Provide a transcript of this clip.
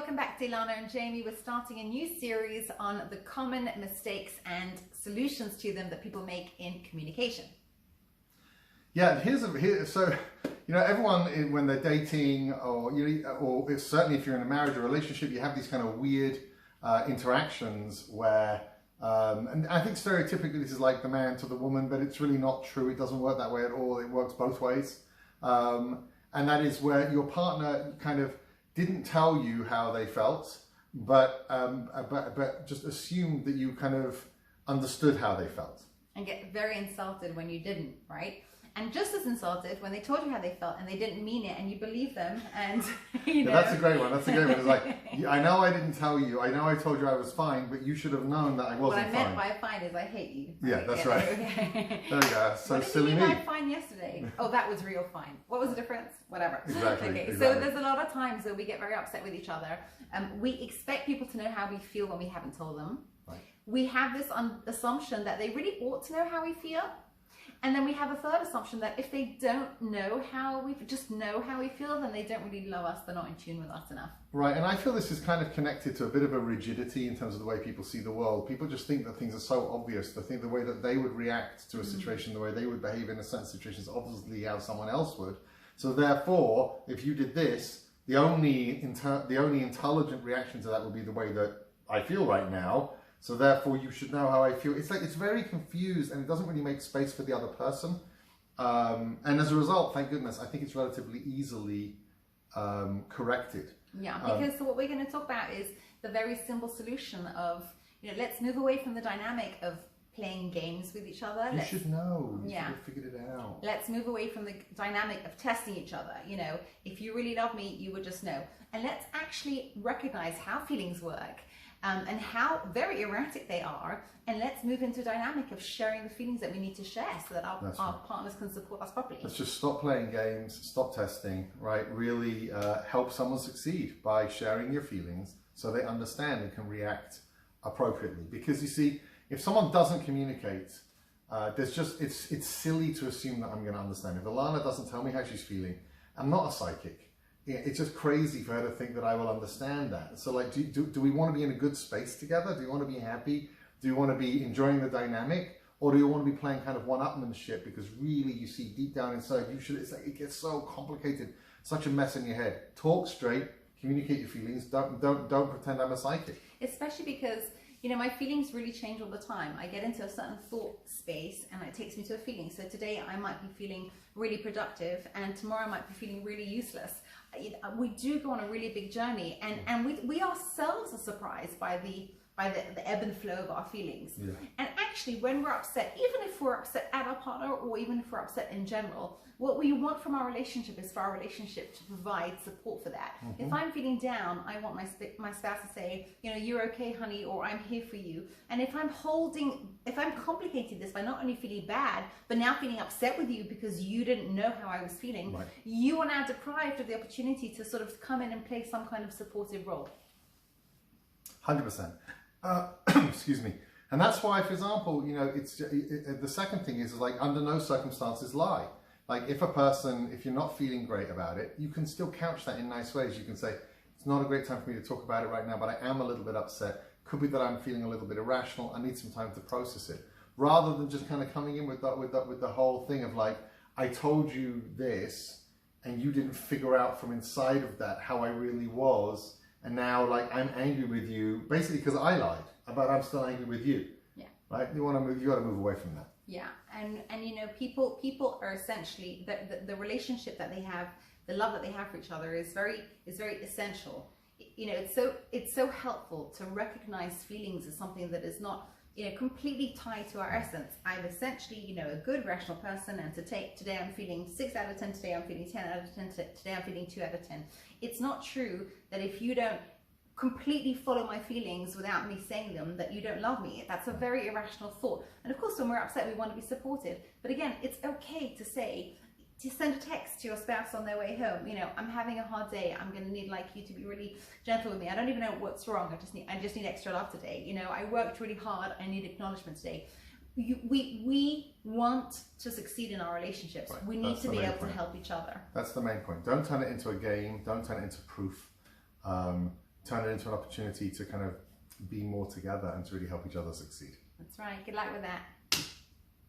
welcome back to Ilana and Jamie. We're starting a new series on the common mistakes and solutions to them that people make in communication. Yeah, so everyone when they're dating, or certainly if you're in a marriage or relationship, you have these kind of weird interactions where, and I think stereotypically this is like the man to the woman, but it's really not true. It doesn't work that way at all. It works both ways, and that is where your partner kind of didn't tell you how they felt, but just assumed that you kind of understood how they felt. And get very insulted when you didn't, right? And just as insulted when they told you how they felt and they didn't mean it and you believe them. And Yeah, that's a great one. That's a great one. It's like, I know I didn't tell you. I know I told you I was fine, but you should have known that I wasn't fine. What I meant by fine is I hate you. Yeah, that's right. Okay. There we go. So what did silly you me. mean by fine yesterday? Oh, that was real fine. What was the difference? Whatever. Exactly. Okay. Exactly. So there's a lot of times where we get very upset with each other. We expect people to know how we feel when we haven't told them. Right. We have this assumption that they really ought to know how we feel. And then we have a third assumption that if they don't know how we feel, then they don't really love us. They're not in tune with us enough. Right, and I feel this is kind of connected to a bit of a rigidity in terms of the way people see the world. People just think that things are so obvious. They think the way that they would react to a situation, the way they would behave in a certain situation is obviously how someone else would. So therefore, if you did this, the only intelligent reaction to that would be the way that I feel right now. So therefore, you should know how I feel. It's like it's very confused, and it doesn't really make space for the other person. And as a result, thank goodness, I think it's relatively easily corrected. Yeah, because what we're going to talk about is the very simple solution of, let's move away from the dynamic of playing games with each other. You should know. You yeah. should have figured it out. Let's move away from the dynamic of testing each other. If you really love me, you would just know. And let's actually recognize how feelings work. And how very erratic they are, and let's move into a dynamic of sharing the feelings that we need to share so that our partners can support us properly. Let's just stop playing games, stop testing, right? Really help someone succeed by sharing your feelings so they understand and can react appropriately. Because you see, if someone doesn't communicate, it's silly to assume that I'm going to understand. If Ilana doesn't tell me how she's feeling, I'm not a psychic. It's just crazy for her to think that I will understand that. So like, do we want to be in a good space together? Do you want to be happy? Do you want to be enjoying the dynamic? Or do you want to be playing kind of one-upmanship? Because really you see deep down inside, it's like it gets so complicated, such a mess in your head. Talk straight, communicate your feelings. Don't pretend I'm a psychic. Especially because, my feelings really change all the time. I get into a certain thought space and it takes me to a feeling. So today I might be feeling really productive and tomorrow I might be feeling really useless. We do go on a really big journey, and we ourselves are surprised by the ebb and flow of our feelings. Yeah. And actually, when we're upset, even if we're upset at our partner or even if we're upset in general, what we want from our relationship is for our relationship to provide support for that. If I'm feeling down, I want my spouse to say, you're okay, honey, or I'm here for you. And if I'm complicating this by not only feeling bad, but now feeling upset with you because you didn't know how I was feeling, right. You are now deprived of the opportunity to sort of come in and play some kind of supportive role. 100%. Excuse me. And that's why, for example, the second thing is like under no circumstances lie. Like if you're not feeling great about it, you can still couch that in nice ways. You can say, it's not a great time for me to talk about it right now, but I am a little bit upset. Could be that I'm feeling a little bit irrational. I need some time to process it. Rather than just kind of coming in with the whole thing of like, I told you this and you didn't figure out from inside of that how I really was. And now like I'm angry with you basically because I lied, but I'm still angry with you. Yeah. Right? You got to move away from that. Yeah, and people are essentially the relationship that they have, the love that they have for each other is very essential. It's so helpful to recognize feelings as something that is not completely tied to our essence. I'm essentially a good rational person, and today I'm feeling 6 out of 10. Today I'm feeling 10 out of 10. Today I'm feeling 2 out of 10. It's not true that if you don't completely follow my feelings without me saying them, that you don't love me. That's a very irrational thought. And of course, when we're upset, we want to be supportive. But again, it's okay to send a text to your spouse on their way home. I'm having a hard day. I'm going to need you to be really gentle with me. I don't even know what's wrong. I just need extra love today. I worked really hard. I need acknowledgement today. We want to succeed in our relationships. Right. We need to be able to help each other. That's the main point. Don't turn it into a game. Don't turn it into proof. turn it into an opportunity to kind of be more together and to really help each other succeed. That's right. Good luck with that.